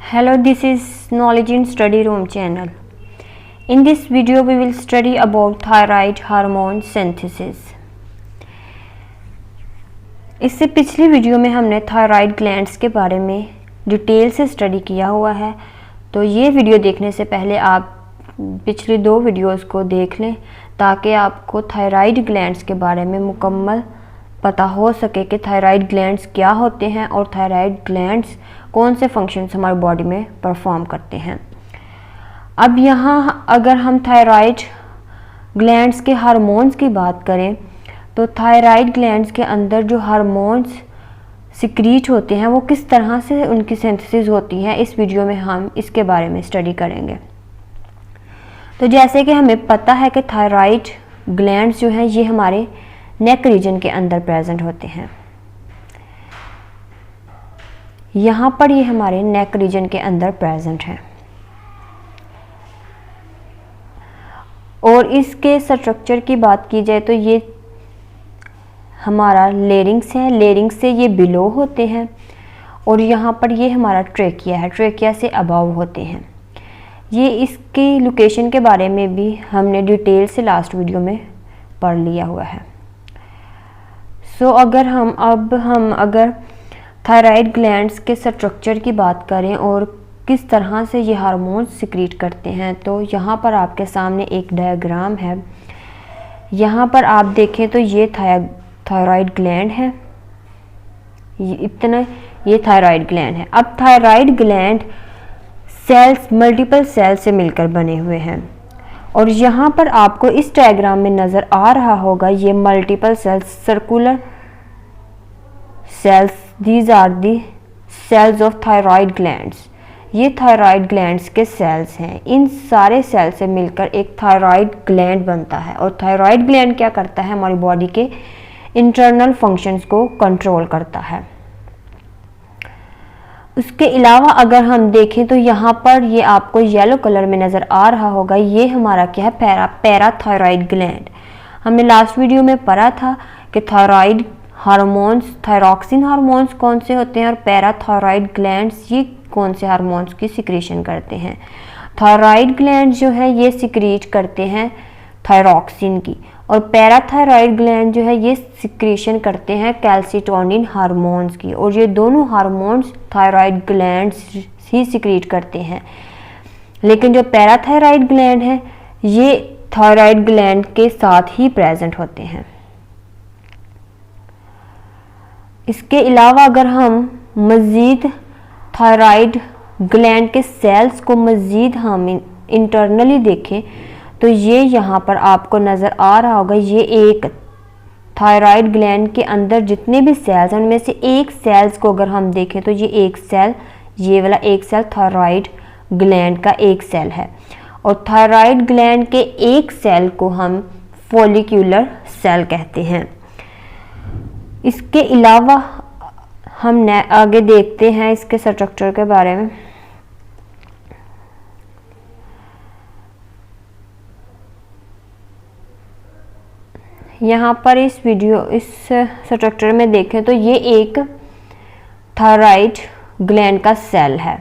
Hello, this is Knowledge in Study Room channel. In this video, we will study about thyroid hormone synthesis. इससे पिछली video में हमने thyroid glands के बारे में डिटेल से स्टडी किया हुआ है, तो ये वीडियो देखने से पहले आप पिछली दो वीडियोस को देख लें ताकि आपको थायराइड ग्लैंड्स के बारे में मुकम्मल पता हो सके कि थायराइड ग्लैंड्स क्या होते हैं और थायराइड ग्लैंड्स कौन से फंक्शंस हमारी बॉडी में परफॉर्म करते हैं। अब यहाँ अगर हम थायराइड ग्लैंड्स के हार्मोन्स की बात करें तो थायराइड ग्लैंड्स के अंदर जो हार्मोन्स सिक्रीट होते हैं वो किस तरह से उनकी सिंथेसिस होती है, इस वीडियो में हम इसके बारे में स्टडी करेंगे। तो जैसे कि हमें पता है कि थायराइड ग्लैंड्स जो हैं ये हमारे नेक रीजन के अंदर प्रेजेंट होते हैं। यहाँ पर ये हमारे नेक रीजन के अंदर प्रेजेंट है और इसके स्ट्रक्चर की बात की जाए तो ये हमारा लेरिंग्स है, लेरिंग्स से ये बिलो होते हैं और यहाँ पर ये हमारा ट्रेकिया है, ट्रेकिया से अबव होते हैं। ये इसकी लोकेशन के बारे में भी हमने डिटेल से लास्ट वीडियो में पढ़ लिया हुआ है। सो अगर अगर थायराइड ग्लैंड्स के स्ट्रक्चर की बात करें और किस तरह से ये हार्मोन्स सिक्रीट करते हैं तो यहाँ पर आपके सामने एक डायग्राम है। यहाँ पर आप देखें तो ये थायराइड ग्लैंड है, ये थायराइड ग्लैंड है। अब thyroid gland cells multiple cells से मिलकर बने हुए हैं और यहाँ पर आपको इस डायग्राम में नज़र आ रहा होगा ये multiple cells, circular cells, these are the cells of thyroid glands. ये थायराइड ग्लैंड्स के सेल्स हैं। इन सारे सेल से मिलकर एक थायराइड ग्लैंड बनता है और थायराइड ग्लैंड क्या करता है, हमारी बॉडी के इंटरनल फंक्शंस को कंट्रोल करता है। उसके अलावा अगर हम देखें तो यहाँ पर ये आपको येलो कलर में नज़र आ रहा होगा, ये हमारा क्या है, पैराथायराइड ग्लैंड। हमने लास्ट वीडियो में पढ़ा था कि थायराइड हार्मोन्स, थायरॉक्सिन हार्मोन्स कौन से होते हैं और पैराथायराइड ग्लैंड्स ये कौन से हार्मोन्स की सिक्रीशन करते हैं। थायराइड ग्लैंड जो है ये सिक्रीट करते हैं थायरॉक्सिन की और पैराथायराइड ग्लैंड जो है ये सिक्रीशन करते हैं कैल्सिटोनिन हार्मोन्स की, और ये दोनों हार्मोन्स थायराइड ग्लैंड्स ही सिक्रीट करते हैं। लेकिन जो पैराथायराइड ग्लैंड है ये थायराइड ग्लैंड के साथ ही प्रेजेंट होते हैं। इसके अलावा अगर हम मज़ीद थायराइड ग्लैंड के सेल्स को मज़ीद हम इंटरनली देखें तो ये यहाँ पर आपको नज़र आ रहा होगा, ये एक थायराइड ग्लैंड के अंदर जितने भी सेल्स हैं उनमें से एक सेल्स को अगर हम देखें तो ये एक सेल, ये वाला एक सेल थायराइड ग्लैंड का एक सेल है और थायराइड ग्लैंड के एक सेल को हम फॉलिक्यूलर सेल कहते हैं। इसके अलावा हम आगे देखते हैं इसके स्ट्रक्चर के बारे में। यहाँ पर इस स्ट्रक्चर में देखें तो ये एक थायराइड ग्लैंड का सेल है।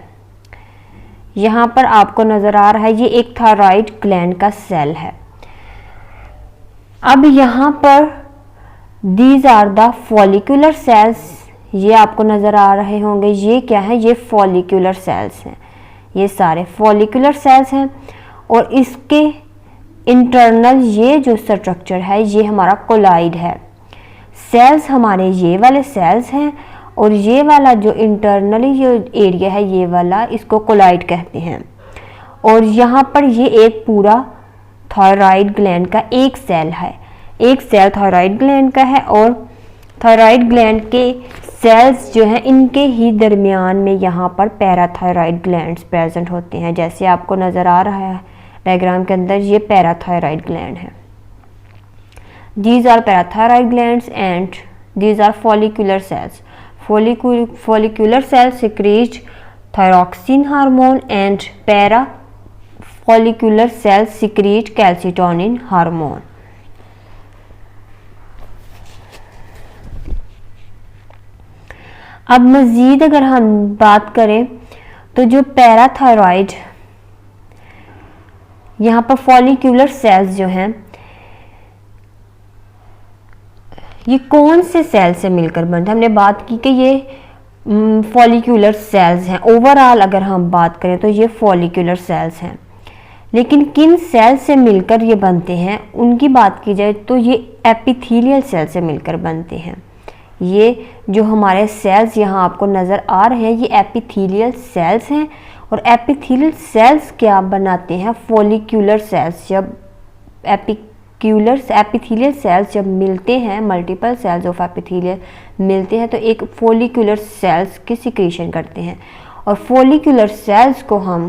यहाँ पर आपको नज़र आ रहा है ये एक थायराइड ग्लैंड का सेल है। अब यहाँ पर these are the follicular cells, ये आपको नज़र आ रहे होंगे, ये क्या है, ये फॉलिक्यूलर सेल्स हैं। ये सारे फॉलिक्यूलर सेल्स हैं और इसके इंटरनल ये जो स्ट्रक्चर है ये हमारा कोलाइड है। सेल्स हमारे ये वाले सेल्स हैं और ये वाला जो इंटरनली जो एरिया है ये वाला, इसको कोलाइड कहते हैं। और यहाँ पर ये एक पूरा थायराइड ग्लैंड का एक सेल है, एक सेल थायराइड ग्लैंड का है और थायराइड ग्लैंड के सेल्स जो हैं इनके ही दरमियान में यहाँ पर पैराथायराइड ग्लैंड्स प्रेजेंट होते हैं। जैसे आपको नज़र आ रहा है डायग्राम के अंदर, ये पैराथायराइड ग्लैंड है। These are parathyroid glands and these are follicular cells. Follicular cells secrete thyroxine hormone and parafollicular cells secrete calcitonin hormone. अब मज़ीद अगर हम बात करें तो जो पैराथायरॉइड, यहाँ पर फॉलिक्यूलर सेल्स जो हैं, ये कौन से सेल से मिलकर बनते हैं? हमने बात की कि ये फॉलिक्यूलर सेल्स हैं। ओवरऑल अगर हम बात करें तो ये फॉलिक्यूलर सेल्स हैं, लेकिन किन सेल से मिलकर ये बनते हैं उनकी बात की जाए तो ये एपिथेलियल सेल से मिलकर बनते हैं। ये जो हमारे सेल्स यहाँ आपको नज़र आ रहे हैं, ये एपिथेलियल सेल्स हैं। और एपिथेलियल सेल्स क्या बनाते हैं? Follicular cells. जब एपिथेलियल सेल्स जब मिलते हैं, मल्टीपल सेल्स ऑफ एपिथेलियल मिलते हैं तो एक फॉलिक्यूलर सेल्स की सिक्रीशन करते हैं। और फॉलिक्यूलर सेल्स को हम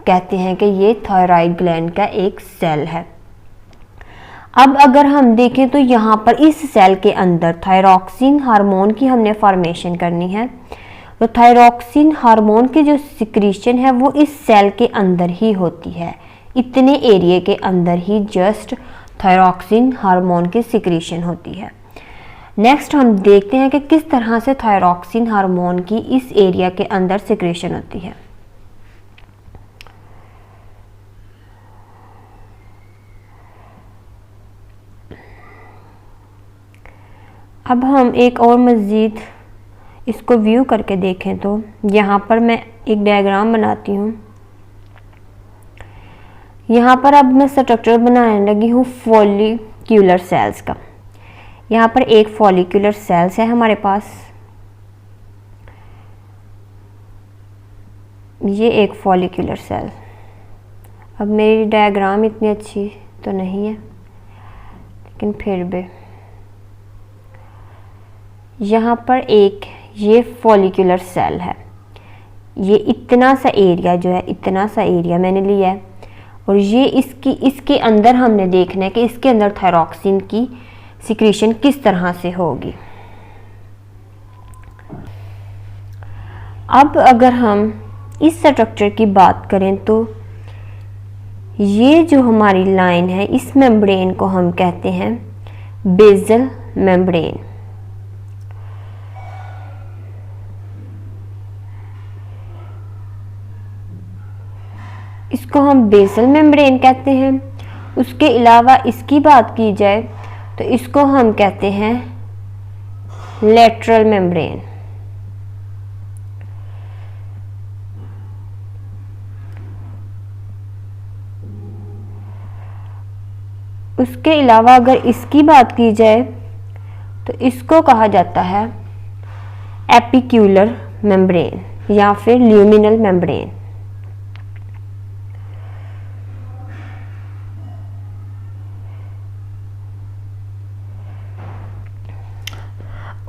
कहते हैं कि ये थायराइड ग्लैंड का एक सेल है। अब अगर हम देखें तो यहाँ पर इस सेल के अंदर थायरॉक्सिन हार्मोन की हमने फॉर्मेशन करनी है। तो थायरॉक्सिन हार्मोन की जो सिक्रीशन है वो इस सेल के अंदर ही होती है, इतने एरिया के अंदर ही जस्ट थायरॉक्सिन हार्मोन की सिक्रीशन होती है। नेक्स्ट हम देखते हैं कि किस तरह से थायरॉक्सिन हार्मोन की इस एरिया के अंदर सिक्रीशन होती है। अब हम एक और मज़ीद इसको व्यू करके देखें तो यहाँ पर मैं एक डायग्राम बनाती हूँ। यहाँ पर अब मैं स्ट्रक्चर बनाने लगी हूँ फॉलिक्यूलर सेल्स का। यहाँ पर एक फॉलिक्यूलर सेल्स है हमारे पास, ये एक फॉलिक्यूलर सेल। अब मेरी डायग्राम इतनी अच्छी तो नहीं है, लेकिन फिर भी यहाँ पर एक ये फॉलिक्यूलर सेल है। ये इतना सा एरिया जो है, इतना सा एरिया मैंने लिया है और ये इसके अंदर हमने देखना है कि इसके अंदर थायरॉक्सिन की सिक्रीशन किस तरह से होगी। अब अगर हम इस स्ट्रक्चर की बात करें तो ये जो हमारी लाइन है, इस मेम्ब्रेन को हम कहते हैं बेसल मेम्ब्रेन। इसको हम बेसल मेम्ब्रेन कहते हैं। उसके अलावा इसकी बात की जाए तो इसको हम कहते हैं लेटरल मेम्ब्रेन। उसके अलावा अगर इसकी बात की जाए तो इसको कहा जाता है एपिक्यूलर मेम्ब्रेन या फिर ल्यूमिनल मेम्ब्रेन।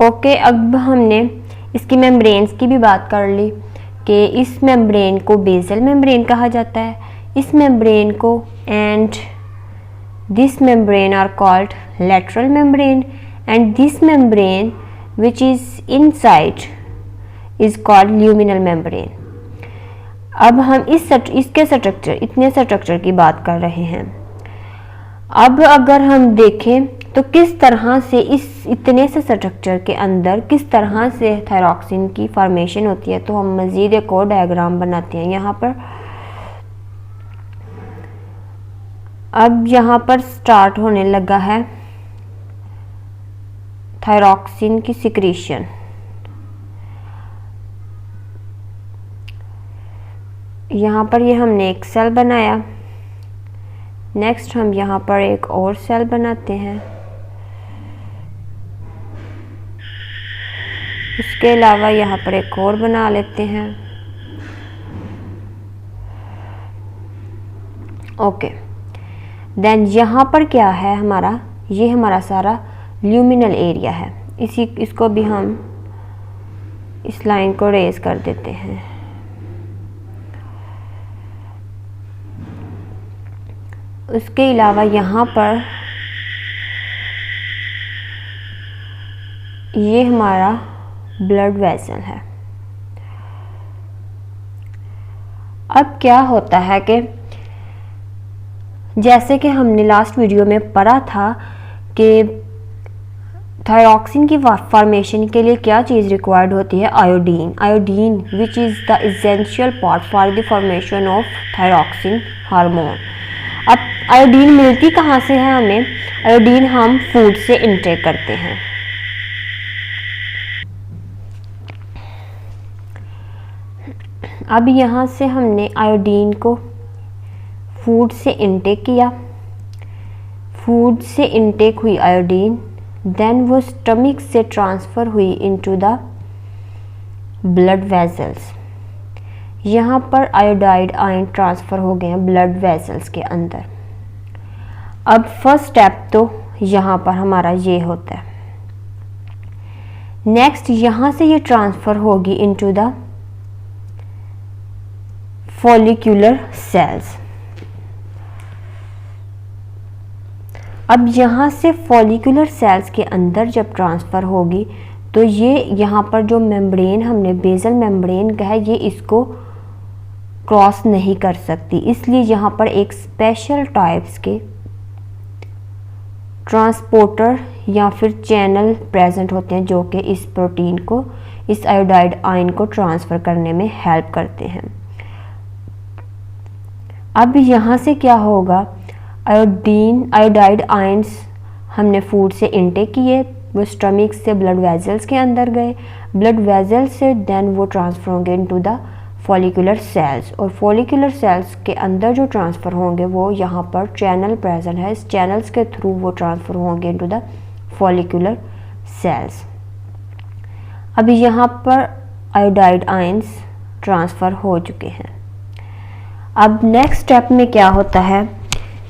ओके, अब हमने इसकी मेम्ब्रेन्स की भी बात कर ली कि इस मेम्ब्रेन को बेसल मेम्ब्रेन कहा जाता है। इस मेम्ब्रेन को and this membrane are called lateral membrane and this membrane which is inside is called luminal membrane. अब हम इसके स्ट्रक्चर, इतने स्ट्रक्चर की बात कर रहे हैं। अब अगर हम देखें तो किस तरह से इस इतने से स्ट्रक्चर के अंदर किस तरह से थायरॉक्सिन की फॉर्मेशन होती है, तो हम मज़ीद एक और डायग्राम बनाते हैं यहाँ पर। अब यहाँ पर स्टार्ट होने लगा है थायरॉक्सिन की सिक्रीशन। यहाँ पर ये हमने एक सेल बनाया। नेक्स्ट हम यहाँ पर एक और सेल बनाते हैं। इसके अलावा यहाँ पर एक और बना लेते हैं। ओके, देन यहाँ पर क्या है हमारा, ये हमारा सारा ल्यूमिनल एरिया है। इसको भी हम इस लाइन को रेज कर देते हैं। उसके अलावा यहाँ पर ये हमारा ब्लड वेसल है। अब क्या होता है कि जैसे कि हमने लास्ट वीडियो में पढ़ा था कि थायरॉक्सिन की फॉर्मेशन के लिए क्या चीज़ रिक्वायर्ड होती है? Iodine. Iodine which is the essential part for the formation of thyroxine hormone. अब आयोडीन मिलती कहाँ से है हमें? आयोडीन हम फूड से इंटेक करते हैं। अब यहाँ से हमने आयोडीन को फूड से इंटेक किया, फूड से इंटेक हुई आयोडीन, देन वो स्टमक से ट्रांसफ़र हुई इनटू द ब्लड वेसल्स। यहाँ पर आयोडाइड आयन ट्रांसफ़र हो गए हैं ब्लड वेसल्स के अंदर। अब फर्स्ट स्टेप तो यहाँ पर हमारा ये होता है। नेक्स्ट यहाँ से ये ट्रांसफ़र होगी इनटू द फॉलिक्यूलर सेल्स। अब यहाँ से फॉलिक्यूलर सेल्स के अंदर जब ट्रांसफ़र होगी तो ये यहाँ पर जो मेम्ब्रेन हमने बेसल मेम्ब्रेन कहा है, ये इसको क्रॉस नहीं कर सकती, इसलिए यहाँ पर एक स्पेशल टाइप्स के ट्रांसपोर्टर या फिर चैनल प्रेजेंट होते हैं जो कि इस प्रोटीन को, इस आयोडाइड आयन को ट्रांसफ़र करने में हेल्प करते हैं। अब यहाँ से क्या होगा, आयोडाइड आयंस हमने फूड से इंटेक किए, वो स्टमक से ब्लड वेसल्स के अंदर गए, ब्लड वेसल्स से देन वो ट्रांसफ़र होंगे इनटू द फॉलिकुलर सेल्स, और फॉलिकुलर सेल्स के अंदर जो ट्रांसफ़र होंगे वो यहाँ पर चैनल प्रेजेंट है, इस चैनल्स के थ्रू वो ट्रांसफ़र होंगे इनटू द फॉलिकुलर सेल्स। अब यहाँ पर आयोडाइड आयंस ट्रांसफ़र हो चुके हैं। अब नेक्स्ट स्टेप में क्या होता है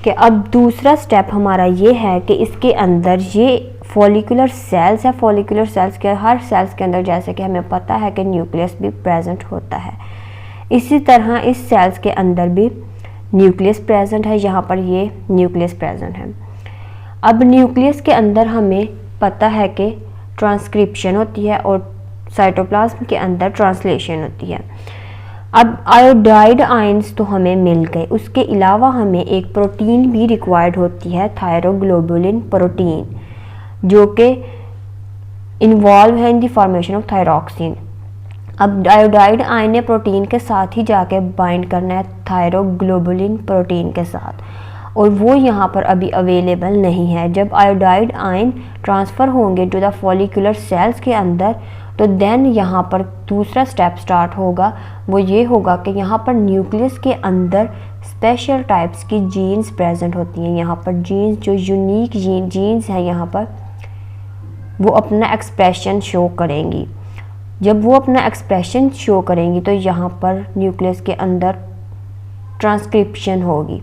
कि अब दूसरा स्टेप हमारा ये है कि इसके अंदर ये फॉलिकुलर सेल्स है, फॉलिकुलर सेल्स के हर सेल्स के अंदर जैसे कि हमें पता है कि न्यूक्लियस भी प्रेजेंट होता है, इसी तरह इस सेल्स के अंदर भी न्यूक्लियस प्रेजेंट है। यहाँ पर ये न्यूक्लियस प्रेजेंट है। अब न्यूक्लियस के अंदर हमें पता है कि ट्रांसक्रिप्शन होती है और साइटोप्लाज्म के अंदर ट्रांसलेशन होती है। अब आयोडाइड आयंस तो हमें मिल गए, उसके अलावा हमें एक प्रोटीन भी रिक्वायर्ड होती है, थायरोग्लोबुलिन प्रोटीन, जो कि इन्वॉल्व है in the formation of thyroxine. अब आयोडाइड आयन ने प्रोटीन के साथ ही जाके बाइंड करना है थायरोग्लोबुलिन प्रोटीन के साथ, और वो यहाँ पर अभी अवेलेबल नहीं है। जब आयोडाइड आयन ट्रांसफ़र होंगे टू द फॉलिकुलर सेल्स के अंदर तो देन यहाँ पर दूसरा स्टेप स्टार्ट होगा, वो ये होगा कि यहाँ पर न्यूक्लियस के अंदर स्पेशल टाइप्स की जीन्स प्रेजेंट होती हैं। यहाँ पर जीन्स जो यूनिक जीन्स हैं यहाँ पर वो अपना एक्सप्रेशन शो करेंगी। जब वो अपना एक्सप्रेशन शो करेंगी तो यहाँ पर न्यूक्लियस के अंदर ट्रांसक्रिप्शन होगी।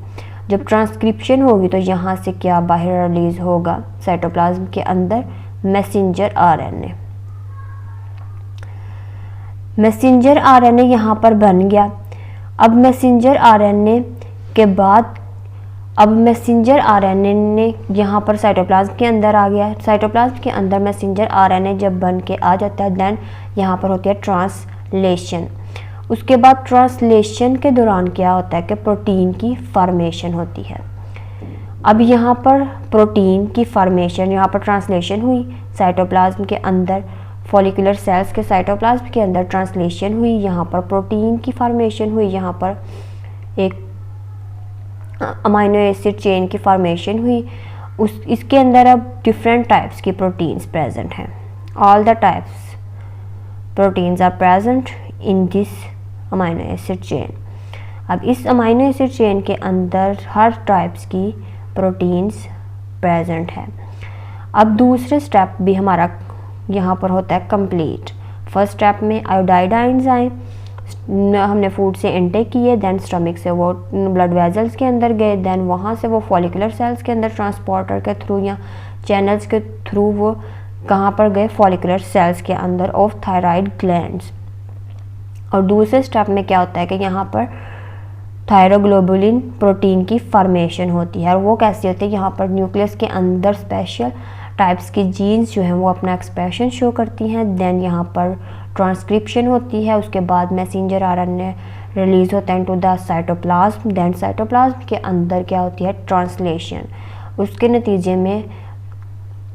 जब ट्रांसक्रिप्शन होगी तो यहाँ से क्या बाहर रिलीज़ होगा साइटोप्लाज्म के अंदर, मैसेंजर आरएनए। मैसेंजर आरएनए यहाँ पर बन गया। अब मैसेंजर आरएनए के बाद अब मैसेंजर आरएनए ने यहाँ पर साइटोप्लाज्म के अंदर आ गया। साइटोप्लाज्म के अंदर मैसेंजर आरएनए जब बन के आ जाता है देन यहाँ पर होती है ट्रांसलेशन। उसके बाद ट्रांसलेशन के दौरान क्या होता है कि प्रोटीन की फॉर्मेशन होती है। अब यहाँ पर प्रोटीन की फॉर्मेशन, यहाँ पर ट्रांसलेशन हुई साइटोप्लाज्म के अंदर, फॉलिकुलर सेल्स के साइटोप्लाज्म के अंदर ट्रांसलेशन हुई, यहाँ पर प्रोटीन की फॉर्मेशन हुई, यहाँ पर एक अमाइनो एसिड चेन की फॉर्मेशन हुई। इसके अंदर अब डिफरेंट टाइप्स की प्रोटीन्स प्रेजेंट हैं। All the types proteins are present in this amino acid chain. अब इस अमाइनो एसिड चेन के अंदर हर टाइप्स की प्रोटीन्स प्रेजेंट है। अब दूसरे स्टेप भी हमारा यहाँ पर होता है कंप्लीट। फर्स्ट स्टेप में आयोडाइड आयंस आए, हमने फूड से इंटेक किए, देन स्टमक से वो ब्लड वेसल्स के अंदर गए, देन वहाँ से वो फॉलिकुलर सेल्स के अंदर ट्रांसपोर्टर के थ्रू या चैनल्स के थ्रू वो कहाँ पर गए, फॉलिकुलर सेल्स के अंदर ऑफ थायराइड ग्लैंड्स। और दूसरे स्टेप में क्या होता है कि यहाँ पर थायरोग्लोबुलिन प्रोटीन की फॉर्मेशन होती है। और वो कैसी होती है, यहाँ पर न्यूक्लियस के अंदर स्पेशल टाइप्स की जीन्स जो हैं वो अपना एक्सप्रेशन शो करती हैं। देन यहाँ पर ट्रांसक्रिप्शन होती है, उसके बाद मैसेंजर आरएनए रिलीज़ होता है into the cytoplasm. Then cytoplasm के अंदर क्या होती है, ट्रांसलेशन। उसके नतीजे में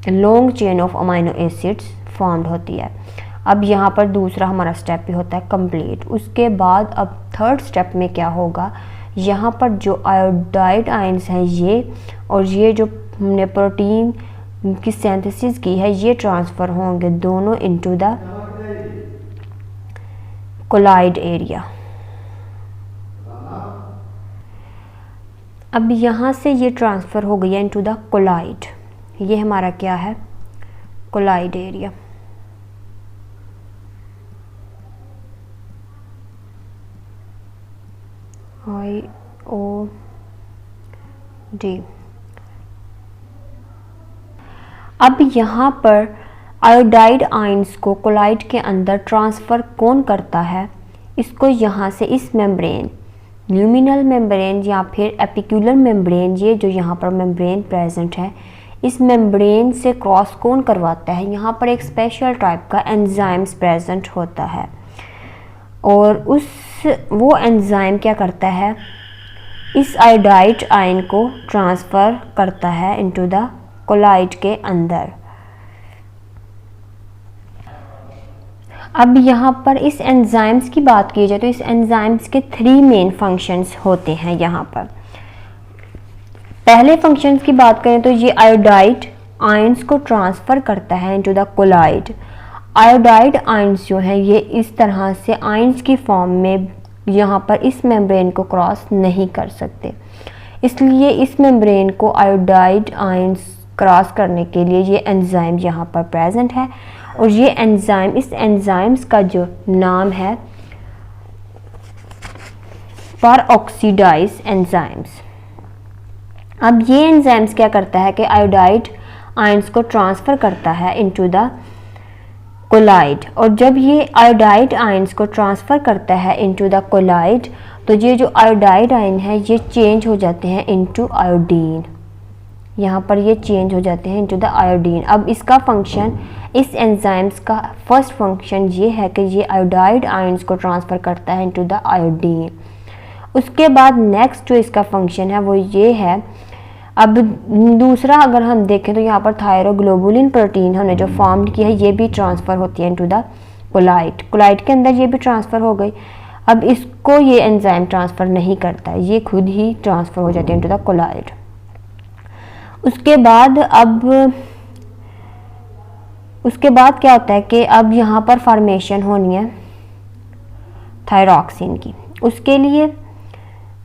long chain of amino acids formed होती है। अब यहाँ पर दूसरा हमारा स्टेप भी होता है कंप्लीट। उसके बाद अब थर्ड स्टेप में क्या होगा, यहाँ पर जो आयोडाइड आयंस हैं ये और ये जो हमने प्रोटीन की सिंथेसिस की है ये ट्रांसफ़र होंगे दोनों इनटू द कोलाइड एरिया। अब यहाँ से ये ट्रांसफ़र हो गया इनटू द कोलाइड, ये हमारा क्या है कोलाइड एरिया। IOD। अब यहाँ पर आयोडाइड आयंस को कोलाइड के अंदर ट्रांसफ़र कौन करता है, इसको यहाँ से इस मेम्ब्रेन, ल्यूमिनल मेम्ब्रेन या फिर एपिक्यूलर मेम्ब्रेन, ये जो यहाँ पर मेम्ब्रेन प्रेजेंट है, इस मेम्ब्रेन से क्रॉस कौन करवाता है, यहाँ पर एक स्पेशल टाइप का एंजाइम्स प्रेजेंट होता है और वो एंजाइम क्या करता है, इस आयोडाइड आयन को ट्रांसफ़र करता है इनटू द कोलाइड के अंदर। अब यहाँ पर इस एंजाइम्स की बात की जाए तो इस एंजाइम्स के 3 मेन फंक्शंस होते हैं। यहाँ पर पहले फंक्शंस की बात करें तो ये आयोडाइड आयंस को ट्रांसफ़र करता है into the colloid. Iodide ions जो हैं ये इस तरह से आयंस की फॉर्म में यहाँ पर इस मेम्ब्रेन को क्रॉस नहीं कर सकते, इसलिए इस मेम्ब्रेन को आयोडाइड आयंस क्रॉस करने के लिए ये एंजाइम यहाँ पर प्रेजेंट है और ये एंजाइम, इस एंजाइम्स का जो नाम है परऑक्सीडाइज एंजाइम्स। अब ये एंजाइम्स क्या करता है कि आयोडाइड आयंस को ट्रांसफ़र करता है इनटू द कोलाइड, और जब ये आयोडाइड आयंस को ट्रांसफ़र करता है इनटू द कोलाइड तो ये जो आयोडाइड आयन है ये चेंज हो जाते हैं इनटू आयोडीन। यहाँ पर ये चेंज हो जाते हैं इनटू द आयोडीन। अब इसका फंक्शन, इस एंजाइम्स का फर्स्ट फंक्शन ये है कि ये आयोडाइड आयंस को ट्रांसफ़र करता है इनटू द आयोडीन। उसके बाद नेक्स्ट जो इसका फंक्शन है वो ये है, अब दूसरा अगर हम देखें तो यहाँ पर थायरोग्लोबुलिन प्रोटीन हमने जो फॉर्म की है ये भी ट्रांसफ़र होती है इनटू द कोलाइड। कोलाइड के अंदर ये भी ट्रांसफ़र हो गई। अब इसको ये एंजाइम ट्रांसफ़र नहीं करता है, ये खुद ही ट्रांसफ़र हो जाती है इनटू द कोलाइड। उसके बाद क्या होता है कि अब यहाँ पर फॉर्मेशन होनी है थायरॉक्सिन की। उसके लिए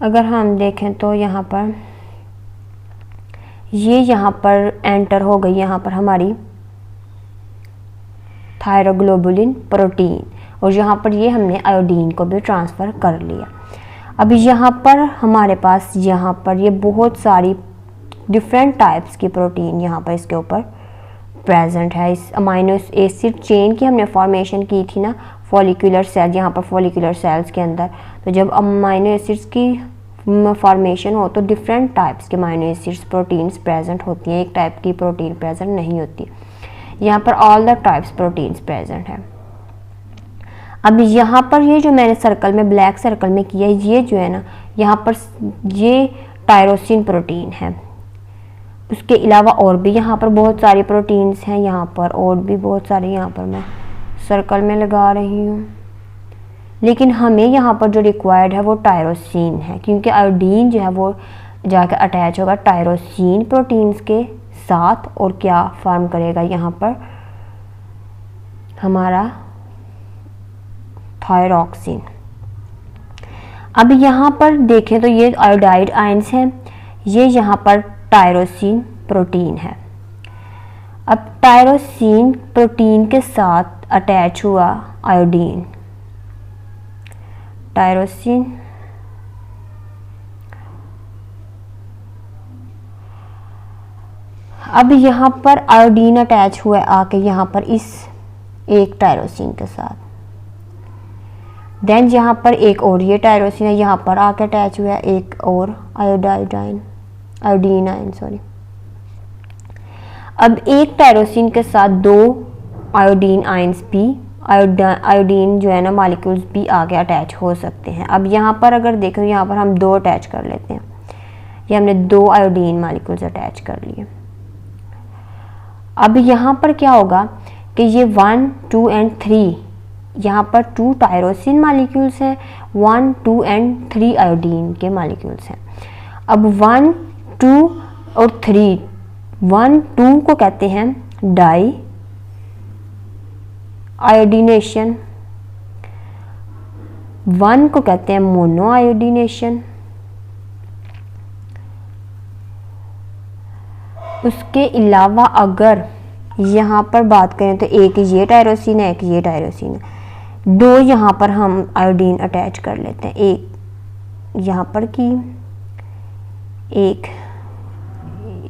अगर हम देखें तो यहाँ पर एंटर हो गई यहाँ पर हमारी थायरोग्लोबुलिन प्रोटीन और यहाँ पर ये हमने आयोडीन को भी ट्रांसफ़र कर लिया। अब यहाँ पर हमारे पास यहाँ पर ये बहुत सारी डिफरेंट टाइप्स की प्रोटीन यहाँ पर इसके ऊपर प्रेजेंट है। इस अमाइनो एसिड चेन की हमने फॉर्मेशन की थी ना फॉलिकुलर सेल, यहाँ पर फॉलिकुलर सेल्स के अंदर, तो जब अमाइनो एसिड्स की फॉर्मेशन हो तो डिफरेंट टाइप्स के अमाइनो एसिड्स प्रोटीन्स प्रेजेंट होती हैं, एक टाइप की प्रोटीन प्रेजेंट नहीं होती। यहाँ पर all the types proteins present है। अब यहाँ पर ये जो मैंने सर्कल में, ब्लैक सर्कल में किया है, ये जो है ना यहाँ पर ये टायरोसिन प्रोटीन है। उसके अलावा और भी यहाँ पर बहुत सारी प्रोटीन्स हैं, यहाँ पर और भी बहुत सारे यहाँ पर मैं सर्कल में लगा रही हूँ, लेकिन हमें यहाँ पर जो रिक्वायर्ड है वो टायरोसिन है, क्योंकि आयोडीन जो है वो जाकर अटैच होगा टायरोसिन प्रोटीन्स के साथ और क्या फॉर्म करेगा यहाँ पर हमारा थायरॉक्सिन। अब यहाँ पर देखें तो ये आयोडाइड आयंस हैं, ये यहाँ पर टायरोसिन प्रोटीन है। अब टायरोसिन प्रोटीन के साथ अटैच हुआ आयोडीन, टायरोसिन अब यहाँ पर आयोडीन अटैच हुआ आके यहाँ पर इस एक टायरोसिन के साथ, देन यहाँ पर एक और ये टायरोसिन है यहाँ पर आके अटैच हुआ है एक और आयोडीन आयन सॉरी। अब एक टायरोसिन के साथ दो आयोडीन आयंस भी, आयोडीन जो है ना मॉलिक्यूल्स भी आगे अटैच हो सकते हैं। अब यहाँ पर अगर देखें तो यहाँ पर हम दो अटैच कर लेते हैं, ये हमने दो आयोडीन मॉलिक्यूल्स अटैच कर लिए। अब यहाँ पर क्या होगा कि ये 1, 2 एंड 3, यहाँ पर 2 टायरोसिन मॉलिक्यूल्स हैं, 1, 2 एंड 3 आयोडीन के मॉलिक्यूल्स हैं। अब 1, 2 और 3, 1, 2 को कहते हैं डाई आयोडीनेशन, 1 को कहते हैं मोनो आयोडीनेशन, उसके अलावा अगर यहाँ पर बात करें तो एक ये टायरोसिन है, एक ये टायरोसिन है, 2 यहाँ पर हम आयोडीन अटैच कर लेते हैं, एक यहाँ पर की, एक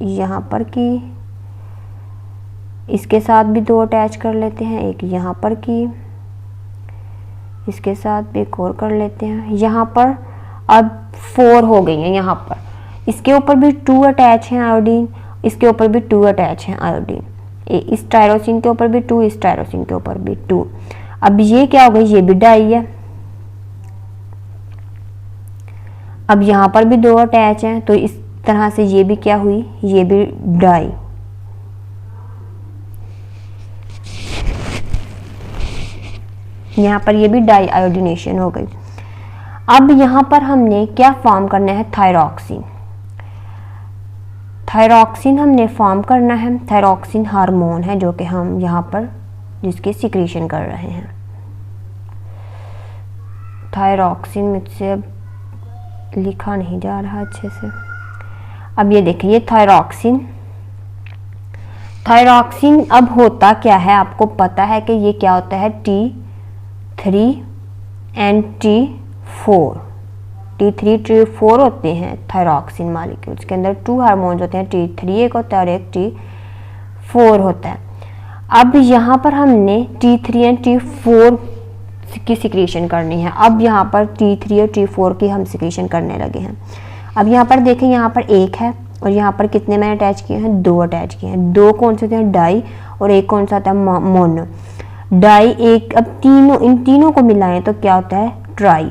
यहाँ पर की, इसके साथ भी 2 अटैच कर लेते हैं, एक यहाँ पर की, इसके साथ भी एक और कर लेते हैं, यहाँ पर अब 4 हो गई हैं। यहाँ पर इसके ऊपर भी 2 अटैच हैं आयोडीन, इसके ऊपर भी 2 अटैच हैं आयोडीन, इस टायरोसिन के ऊपर भी 2, इस टायरोसिन के ऊपर भी 2। अब ये क्या हो गई, ये भी डाई है। अब यहाँ पर भी 2 अटैच हैं, तो इस तरह से ये भी क्या हुई, ये भी डाई। यहाँ पर ये भी डाई आयोडीनेशन हो गई। अब यहाँ पर हमने क्या फॉर्म करना है, थायरॉक्सिन। थायरॉक्सिन हमने फॉर्म करना है। थायरॉक्सिन हार्मोन है जो कि हम यहाँ पर जिसकी सिक्रीशन कर रहे हैं। थायरॉक्सिन मुझसे अब लिखा नहीं जा रहा अच्छे से। अब ये देखिए, ये थायरॉक्सिन, थायरॉक्सिन अब होता क्या है, आपको पता है कि ये क्या होता है, T3 and T4, T3 T4 होते हैं थायरॉक्सिन मॉलिक्यूल्स के अंदर। 2 हार्मोन्स होते हैं, T3 एक होता है और एक T4 होता है। अब यहाँ पर हमने T3 एंड T4 की सिक्रीशन करनी है। अब यहाँ पर T3 और T4 की हम सिक्रीशन करने लगे हैं। अब यहाँ पर देखें, यहाँ पर एक है और यहाँ पर कितने मैंने अटैच किए हैं, 2 अटैच किए हैं। 2 कौन से होते हैं, डाई, और एक कौन सा होता है, मोनो। डाई एक, अब तीनों, इन तीनों को मिलाएं तो क्या होता है, ट्राई।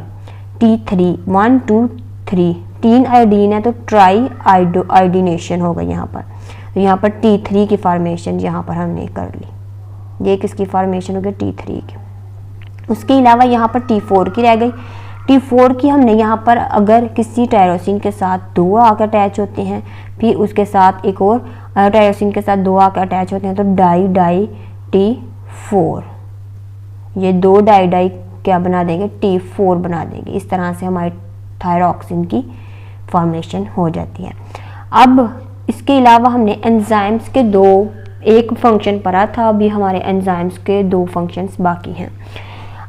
T3 1 2 3, 3 आयोडीन है तो ट्राई आयोडीनेशन होगा यहाँ पर। तो यहाँ पर T3 की फॉर्मेशन यहाँ पर हमने कर ली। ये किसकी फॉर्मेशन हो गई, T3 की। उसके अलावा यहाँ पर T4 की रह गई। T4 की हमने यहाँ पर अगर किसी टायरोसिन के साथ 2 आकर अटैच होते हैं, फिर उसके साथ एक और टायरोसिन के साथ 2 आकर अटैच होते हैं, तो डाई डाई T4, ये 2 डाई डाई क्या बना देंगे, T4 बना देंगे। इस तरह से हमारी थायरॉक्सिन की फॉर्मेशन हो जाती है। अब इसके अलावा हमने एंजाइम्स के एक फंक्शन पढ़ा था, अभी हमारे एंजाइम्स के 2 फंक्शंस बाकी हैं।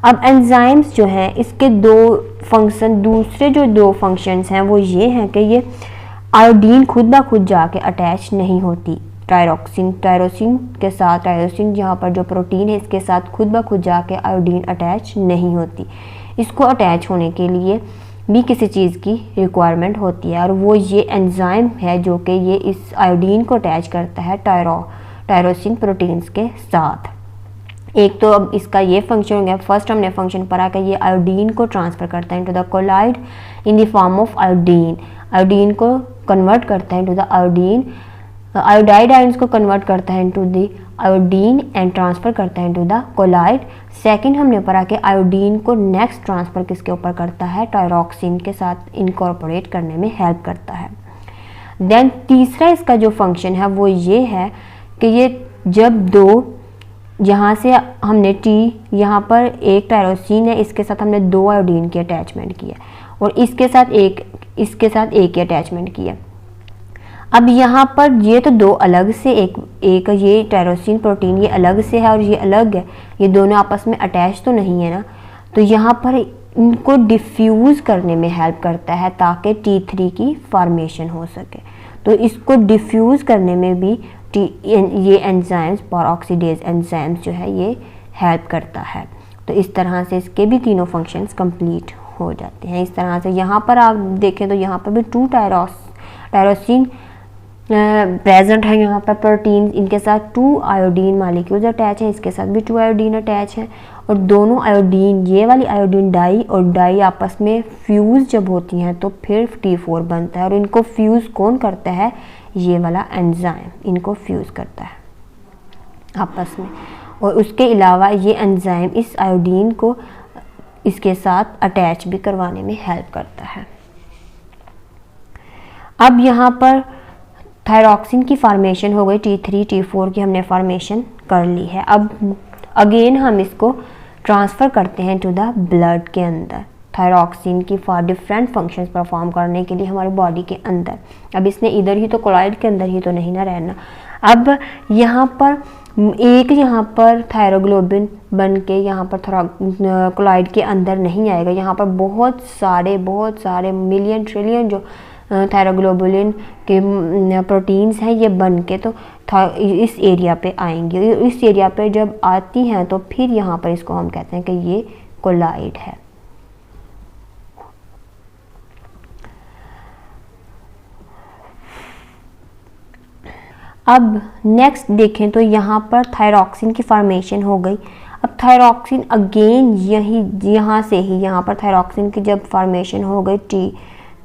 अब एंजाइम्स जो हैं इसके 2 फंक्शन, दूसरे जो 2 फंक्शंस हैं वो ये हैं कि ये आयोडीन खुद ब खुद जाके अटैच नहीं होती टायरोसिन के साथ। टायरोसिन यहाँ पर जो प्रोटीन है इसके साथ खुद ब खुद जाके आयोडीन अटैच नहीं होती। इसको अटैच होने के लिए भी किसी चीज़ की रिक्वायरमेंट होती है, और वो ये एंजाइम है जो कि ये इस आयोडीन को अटैच करता है टायरोसिन प्रोटीन्स के साथ। एक तो अब इसका ये फंक्शन हो गया, फर्स्ट हमने फंक्शन पढ़ा कि ये आयोडीन को ट्रांसफ़र करता है into the colloid in the form of iodine. Iodine को कन्वर्ट करता है into the iodine, iodide ions को कन्वर्ट करता है into the iodine and transfer करता है इनटू द कोलाइड। सेकंड हमने पढ़ा कि आयोडीन को नेक्स्ट ट्रांसफ़र किसके ऊपर करता है, टायरॉक्सिन के साथ इनकॉर्पोरेट करने में हेल्प करता है। देन तीसरा इसका जो फंक्शन है वो ये है कि ये जब 2, यहाँ से हमने यहाँ पर एक टायरोसिन है, इसके साथ हमने 2 आयोडीन की अटैचमेंट की है, और इसके साथ एक की अटैचमेंट की है। अब यहाँ पर ये तो 2 अलग से, एक ये टायरोसिन प्रोटीन ये अलग से है और ये अलग है, ये दोनों आपस में अटैच तो नहीं है ना, तो यहाँ पर इनको डिफ्यूज़ करने में हेल्प करता है ताकि T3 की फॉर्मेशन हो सके। तो इसको डिफ्यूज़ करने में भी ये एंजाइम्स, परऑक्सीडेज एंजाइम्स जो है ये हेल्प करता है। तो इस तरह से इसके भी तीनों फंक्शंस कंप्लीट हो जाते हैं। इस तरह से यहाँ पर आप देखें तो यहाँ पर भी 2 टायरोसिन प्रेजेंट है, यहाँ पर प्रोटीन, इनके साथ 2 आयोडीन मॉलिक्यूल्स अटैच हैं, इसके साथ भी 2 आयोडीन अटैच हैं, और दोनों आयोडीन, ये वाली आयोडीन डाई और डाई आपस में फ्यूज़ जब होती हैं तो फिर T4 बनता है, और इनको फ्यूज़ कौन करता है, ये वाला एंजाइम इनको फ्यूज़ करता है। आपस में, और उसके अलावा ये एंजाइम इस आयोडीन को इसके साथ अटैच भी करवाने में हेल्प करता है। अब यहाँ पर थायरॉक्सिन की फॉर्मेशन हो गई, T3 T4 की हमने फॉर्मेशन कर ली है। अब अगेन हम इसको ट्रांसफ़र करते हैं टू द ब्लड के अंदर, थायरॉक्सिन की फॉर डिफरेंट फंक्शंस परफॉर्म करने के लिए हमारे बॉडी के अंदर। अब इसने इधर ही तो कोलॉइड के अंदर ही तो नहीं ना रहना। अब यहाँ पर यहाँ पर थायरोग्लोबिन बन के यहाँ पर कोलॉइड के अंदर नहीं आएगा। यहाँ पर बहुत सारे मिलियन ट्रिलियन जो थायरोग्लोबुलिन के प्रोटीन्स हैं ये बन के तो इस एरिया पे आएंगे। इस एरिया पे जब आती हैं तो फिर यहाँ पर इसको हम कहते हैं कि ये कोलॉइड है। अब नेक्स्ट देखें तो यहाँ पर थायरॉक्सिन की फॉर्मेशन हो गई। अब थायरॉक्सिन अगेन यहाँ से ही यहाँ पर थायरॉक्सिन की जब फॉर्मेशन हो गई,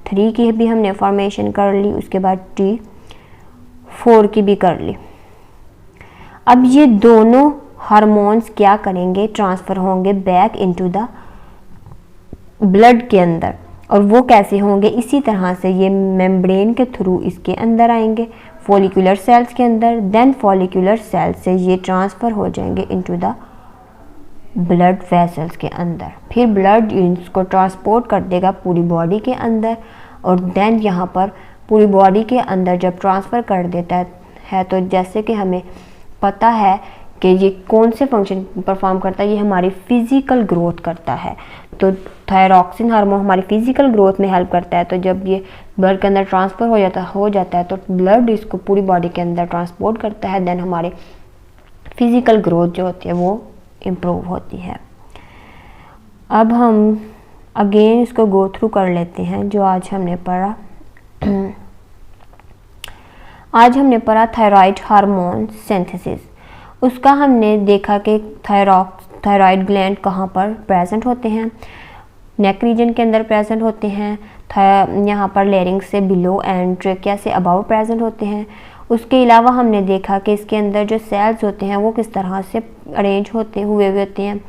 T3 की भी हमने फॉर्मेशन कर ली, उसके बाद T4 की भी कर ली। अब ये दोनों हार्मोन्स क्या करेंगे, ट्रांसफ़र होंगे बैक इनटू द ब्लड के अंदर। और वो कैसे होंगे, इसी तरह से ये मेम्ब्रेन के थ्रू इसके अंदर आएंगे फॉलिकुलर सेल्स के अंदर, देन फॉलिकुलर सेल्स से ये ट्रांसफ़र हो जाएंगे इनटू द ब्लड वेसल्स के अंदर। फिर ब्लड इसको ट्रांसपोर्ट कर देगा पूरी बॉडी के अंदर, और देन यहाँ पर पूरी बॉडी के अंदर जब ट्रांसफ़र कर देता है तो जैसे कि हमें पता है कि ये कौन से फंक्शन परफॉर्म करता है, ये हमारी फिज़िकल ग्रोथ करता है। तो थायरॉक्सिन हार्मोन हमारी फिज़िकल ग्रोथ में हेल्प करता है। तो जब ये ब्लड के अंदर ट्रांसफ़र हो जाता है तो ब्लड इसको पूरी बॉडी के अंदर ट्रांसपोर्ट करता है, देन हमारे फिज़िकल ग्रोथ जो होती है वो इम्प्रूव होती है। अब हम अगेन इसको गो थ्रू कर लेते हैं जो आज हमने पढ़ा। आज हमने पढ़ा थायराइड हार्मोन सिंथेसिस। उसका हमने देखा कि थायराइड ग्लैंड कहाँ पर प्रेजेंट होते हैं, नेक रीजन के अंदर प्रेजेंट होते हैं, यहाँ पर लेरिंग से बिलो एंड ट्रेकिया से अबाव प्रेजेंट होते हैं। उसके अलावा हमने देखा कि इसके अंदर जो सेल्स होते हैं वो किस तरह से अरेंज होते होते हैं,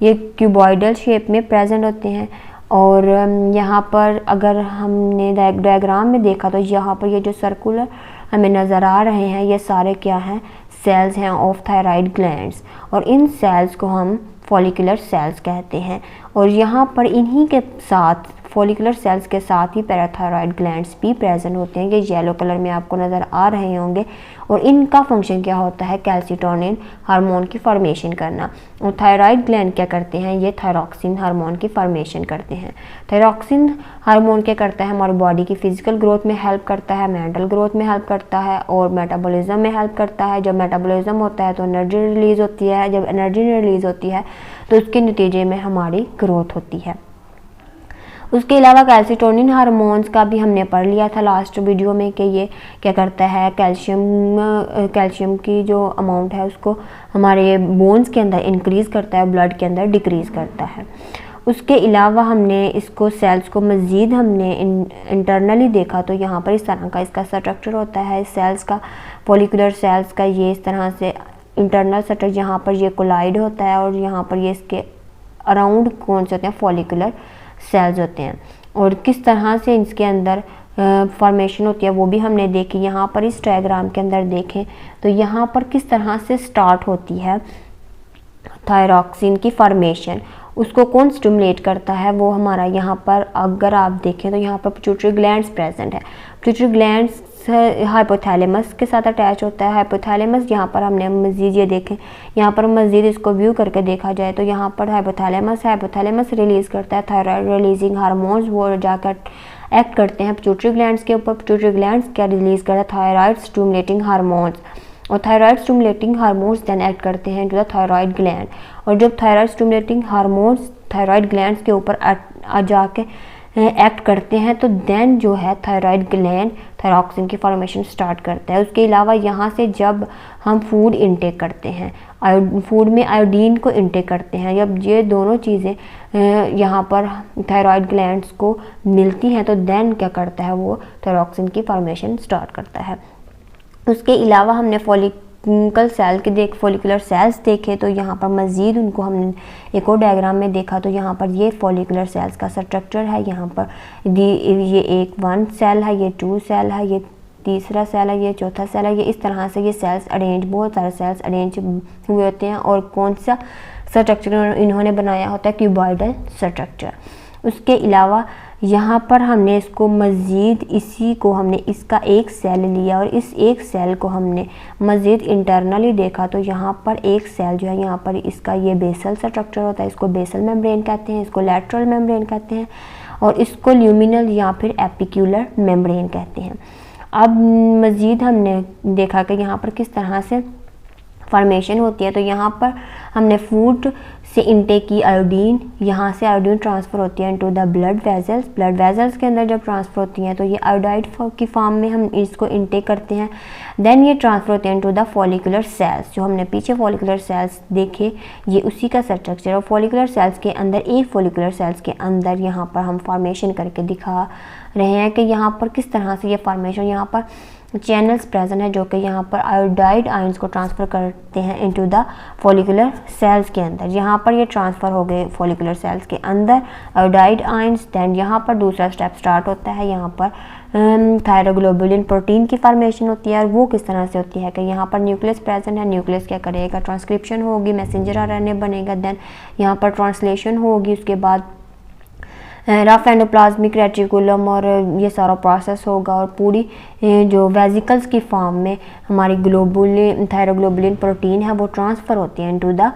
ये क्यूबॉइडल शेप में प्रेजेंट होते हैं। और यहाँ पर अगर हमने डायग्राम में देखा तो यहाँ पर ये जो सर्कुलर हमें नज़र आ रहे हैं ये सारे क्या हैं, सेल्स हैं ऑफ थायराइड ग्लैंड्स, और इन सेल्स को हम फॉलिकुलर सेल्स कहते हैं। और यहाँ पर इन्हीं के साथ फॉलिकुलर सेल्स के साथ ही पैराथायराइड ग्लैंड्स भी प्रेजेंट होते हैं, ये येलो कलर में आपको नज़र आ रहे होंगे। और इनका फंक्शन क्या होता है, कैल्सिटोनिन हार्मोन की फॉर्मेशन करना। और थायराइड ग्लैंड क्या करते हैं, ये थायरॉक्सिन हार्मोन की फॉर्मेशन करते हैं। थायरॉक्सिन हार्मोन क्या करता है, हमारी बॉडी की फिजिकल ग्रोथ में हेल्प करता है, मेंटल ग्रोथ में हेल्प करता है, और मेटाबॉलिज्म में हेल्प करता है। जब मेटाबॉलिज्म होता है तो एनर्जी रिलीज़ होती है, जब एनर्जी रिलीज़ होती है तो उसके नतीजे में हमारी ग्रोथ होती है। उसके अलावा कैल्सिटोनिन हार्मोन्स का भी हमने पढ़ लिया था लास्ट वीडियो में कि ये क्या करता है, कैल्शियम की जो अमाउंट है उसको हमारे बोन्स के अंदर इंक्रीज़ करता है, ब्लड के अंदर डिक्रीज़ करता है। उसके अलावा हमने इसको सेल्स को मज़ीद हमने इंटरनली देखा तो यहाँ पर इस तरह का इसका स्ट्रक्चर होता है सेल्स का, फॉलिकुलर सेल्स का ये इस तरह से इंटरनल स्ट्रक्चर, यहाँ पर ये कोलाइड होता है और यहाँ पर ये इसके अराउंड कौन से होते हैं, फॉलिकुलर सेल्स होते हैं। और किस तरह से इसके अंदर फॉर्मेशन होती है वो भी हमने देखी। यहाँ पर इस डायग्राम के अंदर देखें तो यहाँ पर किस तरह से स्टार्ट होती है थायरॉक्सिन की फॉर्मेशन, उसको कौन स्टिमुलेट करता है वो हमारा यहाँ पर अगर आप देखें तो यहाँ पर पिट्यूटरी ग्लैंड्स प्रेजेंट है। पिट्यूटरी ग्लैंड्स हाइपोथैलेमस के साथ अटैच होता है। हाइपोथैलेमस यहाँ पर हमने मज़ीद ये देखें, यहाँ पर मज़ीद इसको व्यू करके देखा जाए तो यहाँ पर हाइपोथैलेमस रिलीज़ करता है थायराइड रिलीजिंग हार्मोन्स, वो जाकर एक्ट करते हैं पिट्यूटरी ग्लैंड्स के ऊपर। पिट्यूटरी ग्लैंड्स क्या रिलीज़ करता है, थायराइड स्टिमुलेटिंग हार्मोन्स, और thyroid stimulating hormones then act करते हैं टू द थायराइड ग्लैंड। और जब thyroid stimulating hormones thyroid glands के ऊपर जाके एक्ट करते हैं तो देन जो है थायराइड ग्लैंड थायरॉक्सिन की फॉर्मेशन स्टार्ट करता है। उसके अलावा यहाँ से जब हम फूड इंटेक करते हैं, फूड में आयोडीन को इंटेक करते हैं, जब ये दोनों चीज़ें यहाँ पर थायराइड ग्लैंड्स को मिलती हैं तो देन क्या करता है वो थायरॉक्सिन की फॉर्मेशन स्टार्ट करता है। उसके अलावा हमने फॉलिकल सेल के फॉलिकुलर सेल्स देखे तो यहाँ पर मज़ीद उनको हमने एक और डायग्राम में देखा तो यहाँ पर ये फॉलिकुलर सेल्स का स्ट्रक्चर है। यहाँ पर ये एक 1 सेल है, ये 2 सेल है, ये तीसरा सेल है, ये चौथा सेल है। ये इस तरह से ये सेल्स अरेंज, बहुत सारे सेल्स अरेंज हुए होते हैं। और कौन सा स्ट्रक्चर इन्होंने बनाया होता है? Cuboidal structure. उसके अलावा यहाँ पर हमने इसको मज़ीद इसी को हमने इसका एक सेल लिया और इस एक सेल को हमने मज़ीद इंटरनली देखा तो यहाँ पर एक सेल जो है यहाँ पर इसका ये बेसल स्ट्रक्चर होता है, इसको बेसल मेम्ब्रेन कहते हैं, इसको लैटरल मेम्ब्रेन कहते हैं और इसको ल्यूमिनल या फिर एपिक्यूलर मेम्ब्रेन कहते हैं। अब मज़ीद हमने देखा कि यहाँ पर किस तरह से फॉर्मेशन होती है। तो यहाँ पर हमने फूड से इंटेक की आयोडीन, यहाँ से आयोडीन ट्रांसफ़र होती है into the blood vessels. Blood vessels के अंदर जब ट्रांसफ़र होती हैं तो ये आयोडाइड की फॉर्म में हम इसको इंटेक करते हैं। देन ये ट्रांसफ़र होते हैं इनटू द फॉलिकुलर सेल्स। जो हमने पीछे फॉलिकुलर सेल्स देखे ये उसी का स्ट्रक्चर। और फॉलिकुलर सेल्स के अंदर एक फॉलिकुलर सेल्स के अंदर यहाँ पर हम फॉर्मेशन करके दिखा रहे हैं कि यहाँ पर किस तरह से ये फॉर्मेशन, यहाँ पर चैनल्स प्रेजेंट है जो कि यहाँ पर आयोडाइड आयंस को ट्रांसफ़र करते हैं इनटू द फॉलिकुलर सेल्स के अंदर। यहाँ पर ये ट्रांसफ़र हो गए फॉलिकुलर सेल्स के अंदर आयोडाइड आयंस। दैन यहाँ पर दूसरा स्टेप स्टार्ट होता है, यहाँ पर थायरोग्लोबुलिन प्रोटीन की फॉर्मेशन होती है। और वो किस तरह से होती है कि यहाँ पर न्यूक्लियस प्रेजेंट है, न्यूक्लियस क्या करेगा? ट्रांसक्रिप्शन होगी, मैसेंजर आरएनए बनेगा, देन यहाँ पर ट्रांसलेशन होगी, उसके बाद रफ एंडोप्लाज्मिक रेटिकुलम और ये सारा प्रोसेस होगा और पूरी जो वेजिकल्स की फॉर्म में हमारी ग्लोबुलिन थायरोग्लोबुलिन प्रोटीन है वो ट्रांसफ़र होती है इनटू द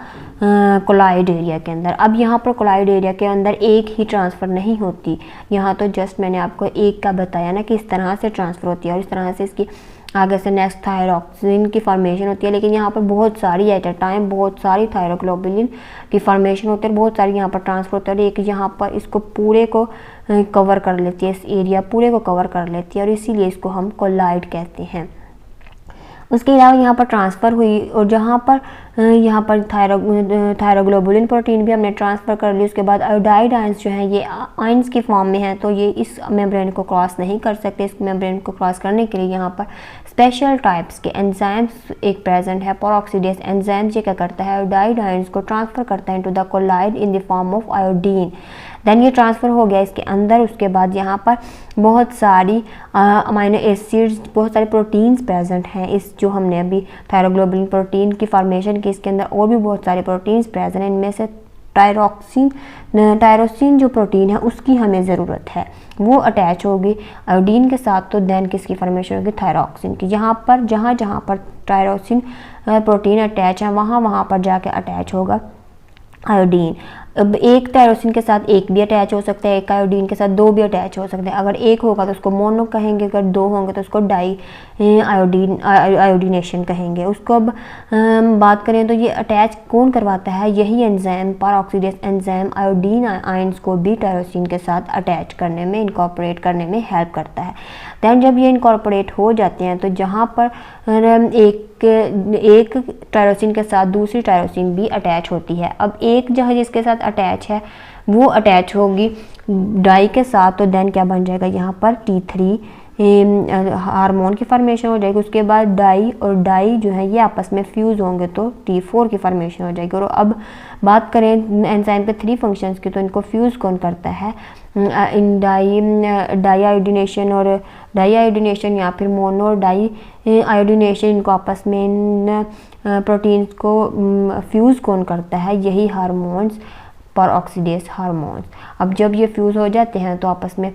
कोलाइड एरिया के अंदर। अब यहाँ पर कोलाइड एरिया के अंदर एक ही ट्रांसफ़र नहीं होती, यहाँ तो जस्ट मैंने आपको एक का बताया ना कि इस तरह से ट्रांसफ़र होती है और इस तरह से इसकी आगे से नेक्स्ट थायरॉक्सिन की फॉर्मेशन होती है। लेकिन यहाँ पर बहुत सारी एट अ टाइम बहुत सारी थायरोग्लोबुलिन की फॉर्मेशन होती है, बहुत सारी यहाँ पर ट्रांसफर होती है और एक यहाँ पर इसको पूरे को कवर कर लेती है, इस एरिया पूरे को कवर कर लेती है और इसीलिए इसको हम कोलाइड कहते हैं। उसके अलावा यहाँ पर ट्रांसफ़र हुई और जहाँ पर थायरोग्लोबुलिन प्रोटीन भी हमने ट्रांसफ़र कर ली। उसके बाद आयोडाइड आयंस जो हैं ये आयंस की फॉर्म में हैं तो ये इस मेम्ब्रेन को क्रॉस नहीं कर सकते। इस मेम्ब्रेन को क्रॉस करने के लिए यहाँ पर स्पेशल टाइप्स के एंजाइम्स एक प्रेजेंट है। पेरोक्सीडेज एंजाइम ये क्या करता है? आयोडाइड आयंस को ट्रांसफ़र करता है into the colloid in the form of iodine. Then ये ट्रांसफ़र हो गया इसके अंदर। उसके बाद यहाँ पर बहुत सारी अमाइनो एसिड्स, बहुत सारे प्रोटीन्स प्रेजेंट हैं इस जो हमने अभी थायरोग्लोबुलिन प्रोटीन की फॉर्मेशन की, इसके अंदर और भी बहुत सारे प्रोटीन्स प्रेजेंट हैं। इनमें से टायरोसिन जो प्रोटीन है उसकी हमें ज़रूरत है, वो अटैच होगी आयोडीन के साथ। तो देन किसकी फॉर्मेशन होगी? थायरॉक्सिन की। यहाँ पर जहाँ पर टायरोसिन प्रोटीन अटैच है वहाँ पर जाके अटैच होगा आयोडीन। अब एक टायरोसिन के साथ एक भी अटैच हो सकता है, एक आयोडीन के साथ दो भी अटैच हो सकते हैं। अगर एक होगा तो उसको मोनो कहेंगे, अगर दो होंगे तो उसको डाई आयोडीनेशन कहेंगे। उसको अब बात करें तो ये अटैच कौन करवाता है? यही enzyme peroxidase enzyme iodine ions को भी टायरोसिन के साथ अटैच करने में, इनकॉर्पोरेट करने में हेल्प करता है। दैन जब ये इनकॉर्पोरेट हो जाते हैं तो जहाँ पर एक टायरोसिन के साथ दूसरी टायरोसिन भी अटैच होती है। अब एक जहाँ जिसके साथ अटैच है वो अटैच होगी डाई के साथ, तो देन क्या बन जाएगा? यहाँ पर T3 हार्मोन की फॉर्मेशन हो जाएगी। उसके बाद डाई और डाई जो है ये आपस में फ्यूज़ होंगे तो T4 की फॉर्मेशन हो जाएगी। और अब बात करें एंजाइम के 3 फंक्शंस की तो इनको फ्यूज़ कौन करता है? इन डाई आयोडीनेशन और डाई आयोडीनेशन या फिर मोनो और डाई आयोडीनेशन, इनको आपस में इन प्रोटीन्स को फ्यूज़ कौन करता है? यही हार्मोन्स, पेरोक्सीडेज हार्मोन्स। अब जब ये फ्यूज़ हो जाते हैं तो आपस में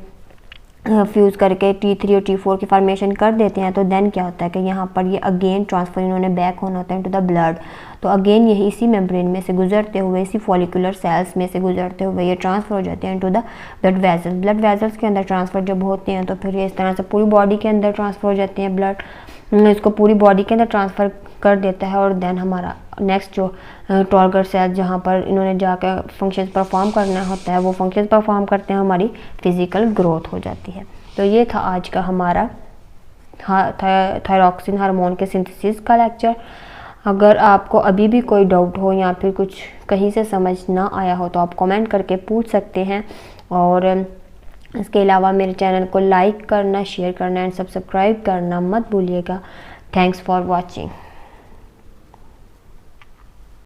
फ्यूज़ करके T3 और T4 की फॉर्मेशन कर देते हैं। तो देन क्या होता है कि यहाँ पर ये अगेन ट्रांसफर इन्होंने बैक होना होता है इनटू द ब्लड। तो अगेन यही इसी मेम्ब्रेन में से गुजरते हुए, इसी फॉलिकुलर सेल्स में से गुजरते हुए ये ट्रांसफ़र हो जाते हैं into the blood vessels. Blood vessels के अंदर ट्रांसफ़र जब होते हैं तो फिर ये इस तरह से पूरी बॉडी के अंदर ट्रांसफ़र हो जाते हैं। ब्लड इसको पूरी बॉडी के अंदर ट्रांसफ़र कर देता है और देन हमारा नेक्स्ट जो टॉर्गर सेल जहाँ पर इन्होंने जाकर फंक्शंस परफॉर्म करना होता है वो फंक्शंस परफॉर्म करते हैं, हमारी फिज़िकल ग्रोथ हो जाती है। तो ये था आज का हमारा थायरॉक्सिन हार्मोन के सिंथेसिस का लेक्चर। अगर आपको अभी भी कोई डाउट हो या फिर कुछ कहीं से समझ ना आया हो तो आप कमेंट करके पूछ सकते हैं। और इसके अलावा मेरे चैनल को लाइक करना, शेयर करना एंड सब्सक्राइब करना मत भूलिएगा। Thanks for watching.